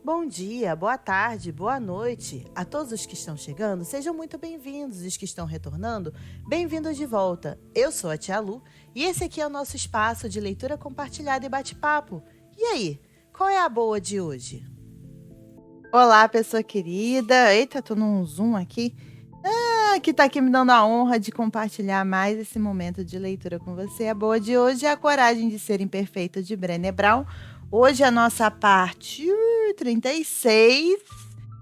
Bom dia, boa tarde, boa noite. A todos os que estão chegando, sejam muito bem-vindos. E os que estão retornando, bem-vindos de volta. Eu sou a Tia Lu e esse aqui é o nosso espaço de leitura compartilhada e bate-papo. E aí, qual é a boa de hoje? Olá, pessoa querida. Eita, tô num zoom aqui. Que tá aqui me dando a honra de compartilhar mais esse momento de leitura com você. A boa de hoje é A Coragem de Ser Imperfeita, de Brené Brown. Hoje é a nossa parte 36.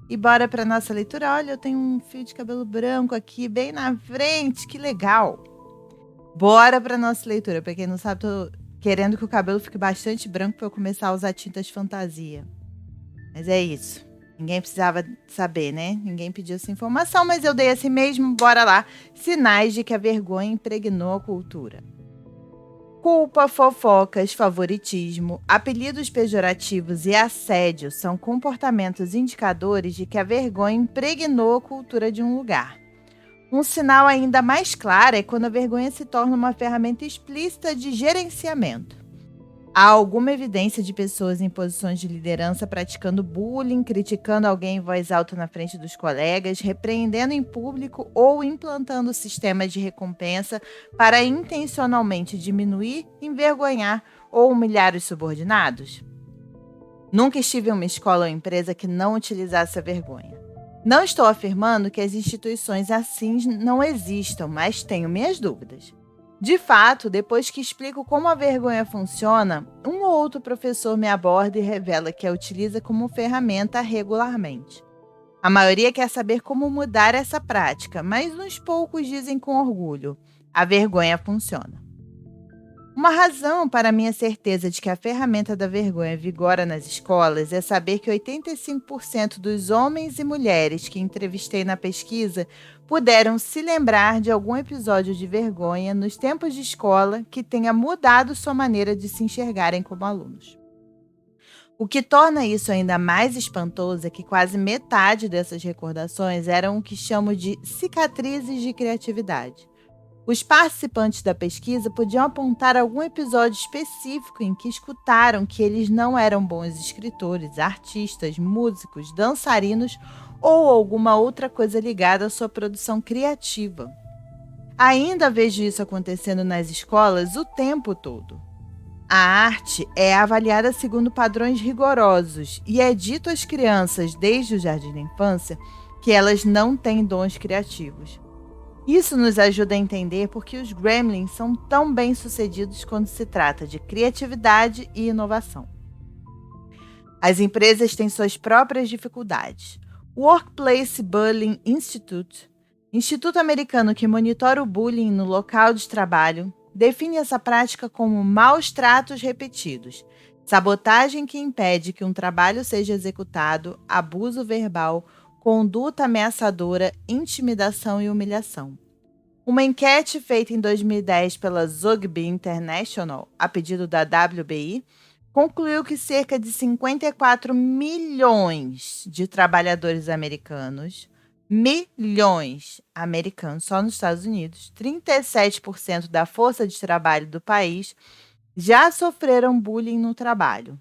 E bora para nossa leitura. Olha, eu tenho um fio de cabelo branco aqui bem na frente, que legal. Bora para nossa leitura. Para quem não sabe, tô querendo que o cabelo fique bastante branco para eu começar a usar tintas fantasia. Mas é isso. Ninguém precisava saber, né? Ninguém pediu essa informação, mas eu dei assim mesmo. Bora lá. Sinais de que a vergonha impregnou a cultura. Culpa, fofocas, favoritismo, apelidos pejorativos e assédio são comportamentos indicadores de que a vergonha impregnou a cultura de um lugar. Um sinal ainda mais claro é quando a vergonha se torna uma ferramenta explícita de gerenciamento. Há alguma evidência de pessoas em posições de liderança praticando bullying, criticando alguém em voz alta na frente dos colegas, repreendendo em público ou implantando sistemas de recompensa para intencionalmente diminuir, envergonhar ou humilhar os subordinados? Nunca estive em uma escola ou empresa que não utilizasse a vergonha. Não estou afirmando que as instituições assim não existam, mas tenho minhas dúvidas. De fato, depois que explico como a vergonha funciona, um ou outro professor me aborda e revela que a utiliza como ferramenta regularmente. A maioria quer saber como mudar essa prática, mas uns poucos dizem com orgulho: a vergonha funciona. Uma razão para a minha certeza de que a ferramenta da vergonha vigora nas escolas é saber que 85% dos homens e mulheres que entrevistei na pesquisa puderam se lembrar de algum episódio de vergonha nos tempos de escola que tenha mudado sua maneira de se enxergarem como alunos. O que torna isso ainda mais espantoso é que quase metade dessas recordações eram o que chamo de cicatrizes de criatividade. Os participantes da pesquisa podiam apontar algum episódio específico em que escutaram que eles não eram bons escritores, artistas, músicos, dançarinos ou alguma outra coisa ligada à sua produção criativa. Ainda vejo isso acontecendo nas escolas o tempo todo. A arte é avaliada segundo padrões rigorosos e é dito às crianças, desde o jardim da infância, que elas não têm dons criativos. Isso nos ajuda a entender por que os Gremlins são tão bem-sucedidos quando se trata de criatividade e inovação. As empresas têm suas próprias dificuldades. O Workplace Bullying Institute, instituto americano que monitora o bullying no local de trabalho, define essa prática como maus tratos repetidos, sabotagem que impede que um trabalho seja executado, abuso verbal, conduta ameaçadora, intimidação e humilhação. Uma enquete feita em 2010 pela Zogby International, a pedido da WBI, concluiu que cerca de 54 milhões de trabalhadores americanos, só nos Estados Unidos, 37% da força de trabalho do país, já sofreram bullying no trabalho.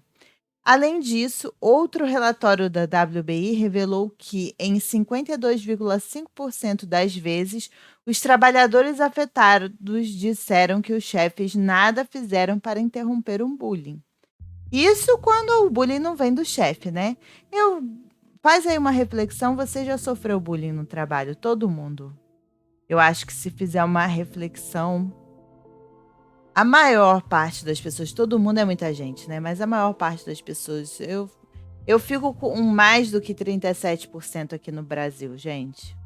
Além disso, outro relatório da WBI revelou que, em 52,5% das vezes, os trabalhadores afetados disseram que os chefes nada fizeram para interromper um bullying. Isso quando o bullying não vem do chefe, né? Faz aí uma reflexão, você já sofreu bullying no trabalho? Todo mundo. Eu acho que se fizer uma reflexão, a maior parte das pessoas, todo mundo é muita gente, né? Mas a maior parte das pessoas, eu fico com mais do que 37% aqui no Brasil, gente.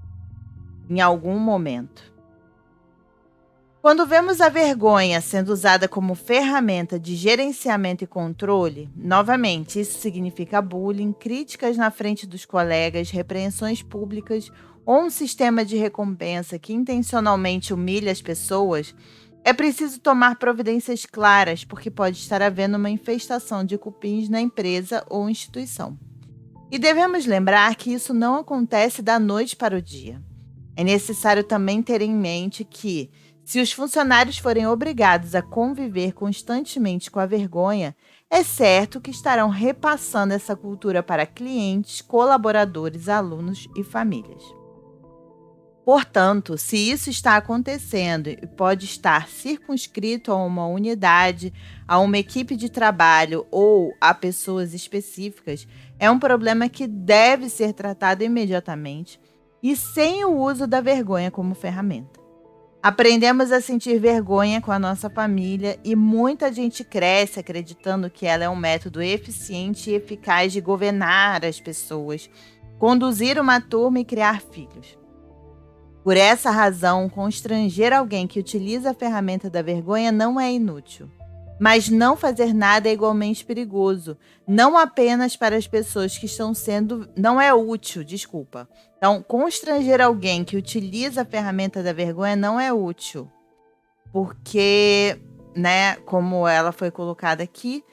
Em algum momento. Quando vemos a vergonha sendo usada como ferramenta de gerenciamento e controle, novamente, isso significa bullying, críticas na frente dos colegas, repreensões públicas ou um sistema de recompensa que intencionalmente humilha as pessoas, é preciso tomar providências claras, porque pode estar havendo uma infestação de cupins na empresa ou instituição. E devemos lembrar que isso não acontece da noite para o dia. É necessário também ter em mente que, se os funcionários forem obrigados a conviver constantemente com a vergonha, é certo que estarão repassando essa cultura para clientes, colaboradores, alunos e famílias. Portanto, se isso está acontecendo e pode estar circunscrito a uma unidade, a uma equipe de trabalho ou a pessoas específicas, é um problema que deve ser tratado imediatamente e sem o uso da vergonha como ferramenta. Aprendemos a sentir vergonha com a nossa família e muita gente cresce acreditando que ela é um método eficiente e eficaz de governar as pessoas, conduzir uma turma e criar filhos. Por essa razão, constranger alguém que utiliza a ferramenta da vergonha não é inútil. Mas não fazer nada é igualmente perigoso, não apenas para as pessoas que estão sendo... Não é útil, desculpa. Então, constranger alguém que utiliza a ferramenta da vergonha não é útil. Porque, né, como ela foi colocada aqui,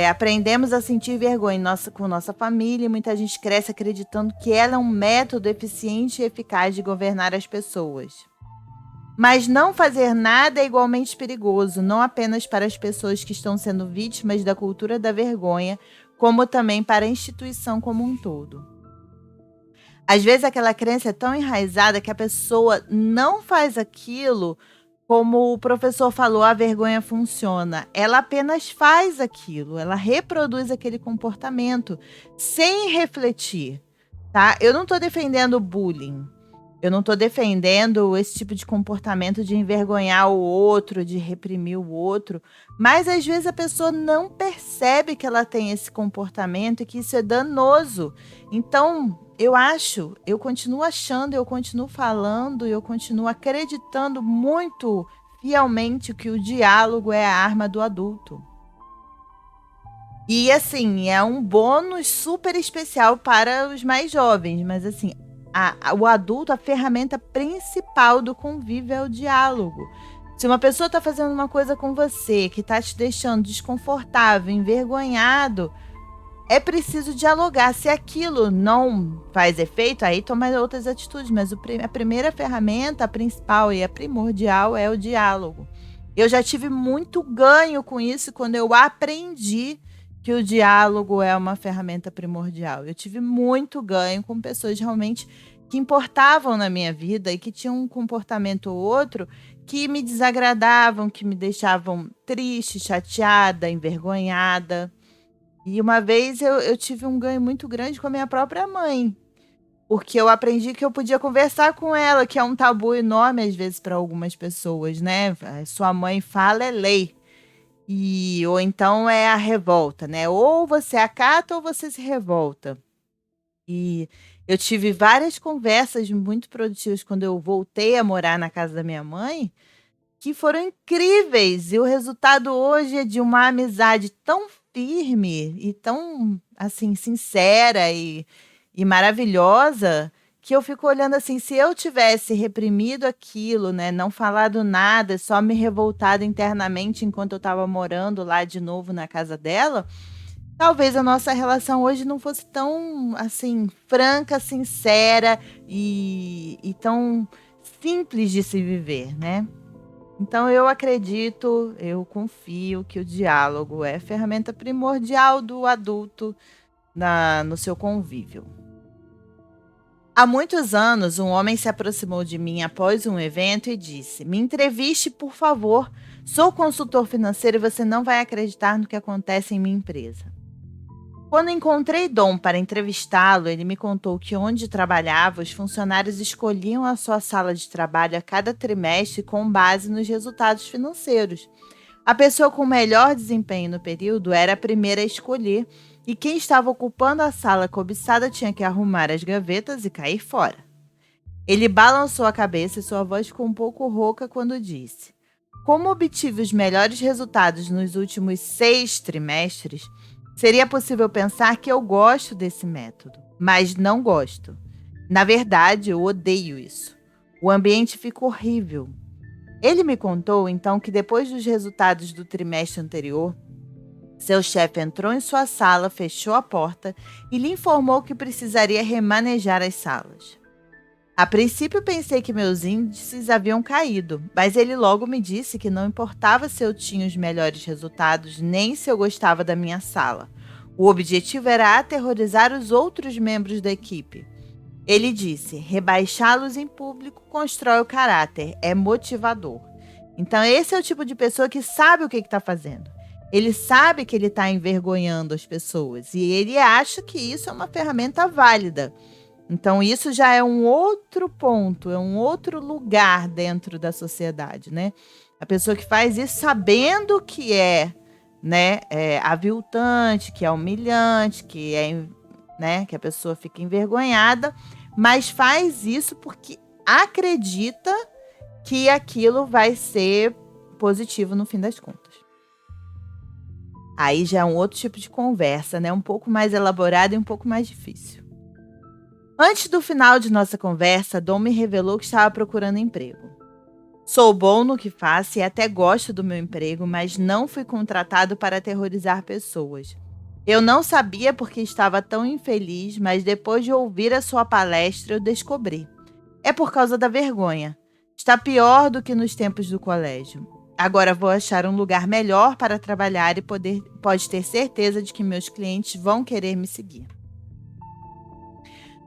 aprendemos a sentir vergonha com nossa família e muita gente cresce acreditando que ela é um método eficiente e eficaz de governar as pessoas. Mas não fazer nada é igualmente perigoso, não apenas para as pessoas que estão sendo vítimas da cultura da vergonha, como também para a instituição como um todo. Às vezes aquela crença é tão enraizada que a pessoa não faz aquilo. Como o professor falou, a vergonha funciona. Ela apenas faz aquilo, ela reproduz aquele comportamento sem refletir, tá? Eu não estou defendendo o bullying, eu não estou defendendo esse tipo de comportamento de envergonhar o outro, de reprimir o outro, mas às vezes a pessoa não percebe que ela tem esse comportamento e que isso é danoso. Então, eu continuo achando, eu continuo falando, eu continuo acreditando muito fielmente que o diálogo é a arma do adulto. E assim, é um bônus super especial para os mais jovens, mas assim, o adulto, a ferramenta principal do convívio é o diálogo. Se uma pessoa está fazendo uma coisa com você que está te deixando desconfortável, envergonhado, é preciso dialogar. Se aquilo não faz efeito, aí toma outras atitudes. Mas a primeira ferramenta, a principal e a primordial é o diálogo. Eu já tive muito ganho com isso quando eu aprendi que o diálogo é uma ferramenta primordial. Eu tive muito ganho com pessoas realmente que importavam na minha vida e que tinham um comportamento ou outro que me desagradavam, que me deixavam triste, chateada, envergonhada. E uma vez eu tive um ganho muito grande com a minha própria mãe, porque eu aprendi que eu podia conversar com ela, que é um tabu enorme às vezes para algumas pessoas, né? Sua mãe fala é lei. Ou então é a revolta, né? Ou você acata ou você se revolta. E eu tive várias conversas muito produtivas quando eu voltei a morar na casa da minha mãe, que foram incríveis. E o resultado hoje é de uma amizade tão firme e tão, assim, sincera e maravilhosa, que eu fico olhando assim, se eu tivesse reprimido aquilo, né, não falado nada, só me revoltado internamente enquanto eu estava morando lá de novo na casa dela, talvez a nossa relação hoje não fosse tão, assim, franca, sincera e tão simples de se viver, né? Então eu acredito, eu confio que o diálogo é a ferramenta primordial do adulto no seu convívio. Há muitos anos, um homem se aproximou de mim após um evento e disse: "Me entreviste, por favor. Sou consultor financeiro e você não vai acreditar no que acontece em minha empresa." Quando encontrei Dom para entrevistá-lo, ele me contou que onde trabalhava, os funcionários escolhiam a sua sala de trabalho a cada trimestre com base nos resultados financeiros. A pessoa com melhor desempenho no período era a primeira a escolher, e quem estava ocupando a sala cobiçada tinha que arrumar as gavetas e cair fora. Ele balançou a cabeça e sua voz ficou um pouco rouca quando disse: "Como obtive os melhores resultados nos últimos 6 trimestres, seria possível pensar que eu gosto desse método, mas não gosto. Na verdade, eu odeio isso. O ambiente fica horrível." Ele me contou, então, que depois dos resultados do trimestre anterior, seu chefe entrou em sua sala, fechou a porta e lhe informou que precisaria remanejar as salas. A princípio pensei que meus índices haviam caído, mas ele logo me disse que não importava se eu tinha os melhores resultados, nem se eu gostava da minha sala. O objetivo era aterrorizar os outros membros da equipe. Ele disse: rebaixá-los em público constrói o caráter, é motivador. Então esse é o tipo de pessoa que sabe o que está fazendo. Ele sabe que ele está envergonhando as pessoas e ele acha que isso é uma ferramenta válida. Então isso já é um outro ponto, é um outro lugar dentro da sociedade, né? A pessoa que faz isso sabendo que é aviltante, que é humilhante, que a pessoa fica envergonhada, mas faz isso porque acredita que aquilo vai ser positivo no fim das contas. Aí já é um outro tipo de conversa, né? Um pouco mais elaborada e um pouco mais difícil. Antes do final de nossa conversa, Dom me revelou que estava procurando emprego. Sou bom no que faço e até gosto do meu emprego, mas não fui contratado para aterrorizar pessoas. Eu não sabia porque estava tão infeliz, mas depois de ouvir a sua palestra eu descobri. É por causa da vergonha. Está pior do que nos tempos do colégio. Agora vou achar um lugar melhor para trabalhar e pode ter certeza de que meus clientes vão querer me seguir.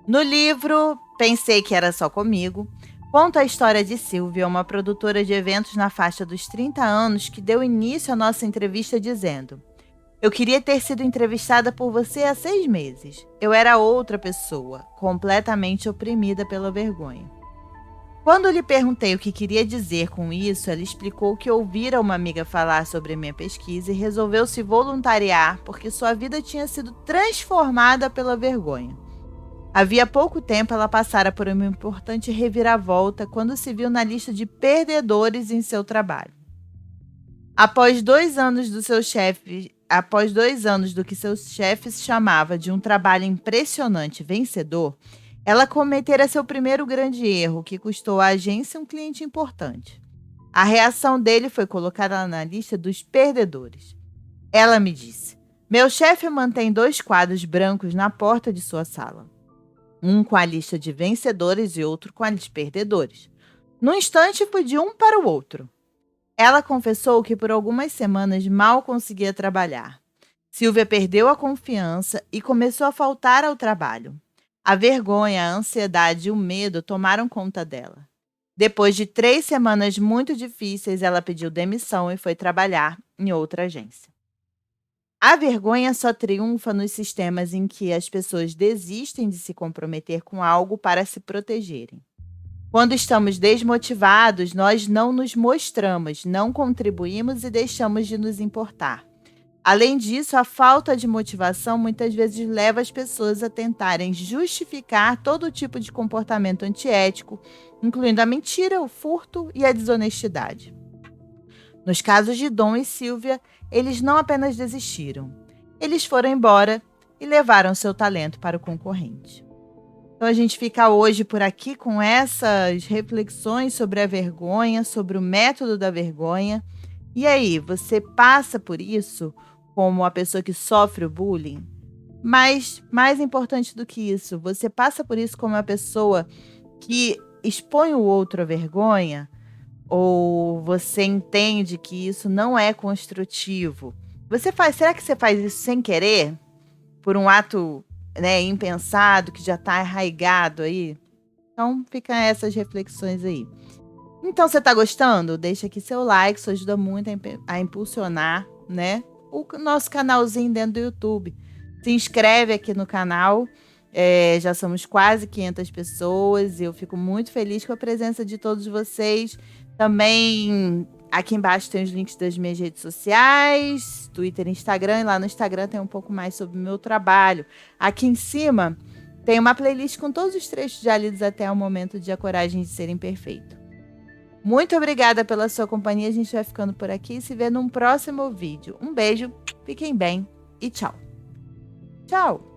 No livro Pensei que Era Só Comigo, conta a história de Silvia, uma produtora de eventos na faixa dos 30 anos que deu início à nossa entrevista dizendo: eu queria ter sido entrevistada por você há 6 meses. Eu era outra pessoa, completamente oprimida pela vergonha. Quando lhe perguntei o que queria dizer com isso, ela explicou que ouvira uma amiga falar sobre minha pesquisa e resolveu se voluntariar porque sua vida tinha sido transformada pela vergonha. Havia pouco tempo ela passara por uma importante reviravolta quando se viu na lista de perdedores em seu trabalho. Após 2 anos do que seus chefes chamava de um trabalho impressionante e vencedor, ela cometera seu primeiro grande erro, que custou à agência um cliente importante. A reação dele foi colocá-la na lista dos perdedores. Ela me disse: meu chefe mantém 2 quadros brancos na porta de sua sala. Um com a lista de vencedores e outro com a de perdedores. No instante, fui de um para o outro. Ela confessou que por algumas semanas mal conseguia trabalhar. Silvia perdeu a confiança e começou a faltar ao trabalho. A vergonha, a ansiedade e o medo tomaram conta dela. Depois de 3 semanas muito difíceis, ela pediu demissão e foi trabalhar em outra agência. A vergonha só triunfa nos sistemas em que as pessoas desistem de se comprometer com algo para se protegerem. Quando estamos desmotivados, nós não nos mostramos, não contribuímos e deixamos de nos importar. Além disso, a falta de motivação muitas vezes leva as pessoas a tentarem justificar todo tipo de comportamento antiético, incluindo a mentira, o furto e a desonestidade. Nos casos de Dom e Silvia, eles não apenas desistiram, eles foram embora e levaram seu talento para o concorrente. Então a gente fica hoje por aqui com essas reflexões sobre a vergonha, sobre o método da vergonha. E aí, você passa por isso como a pessoa que sofre o bullying? Mas, mais importante do que isso, você passa por isso como uma pessoa que expõe o outro à vergonha? Ou você entende que isso não é construtivo? Será que você faz isso sem querer? Por um ato, impensado, que já está arraigado aí? Então, ficam essas reflexões aí. Então, você está gostando? Deixa aqui seu like, isso ajuda muito a impulsionar, o nosso canalzinho dentro do YouTube. Se inscreve aqui no canal. Já somos quase 500 pessoas e eu fico muito feliz com a presença de todos vocês. Também aqui embaixo tem os links das minhas redes sociais, Twitter e Instagram. E lá no Instagram tem um pouco mais sobre o meu trabalho. Aqui em cima tem uma playlist com todos os trechos já lidos até o momento de A Coragem de Ser Imperfeito. Muito obrigada pela sua companhia. A gente vai ficando por aqui e se vê num próximo vídeo. Um beijo, fiquem bem e tchau. Tchau!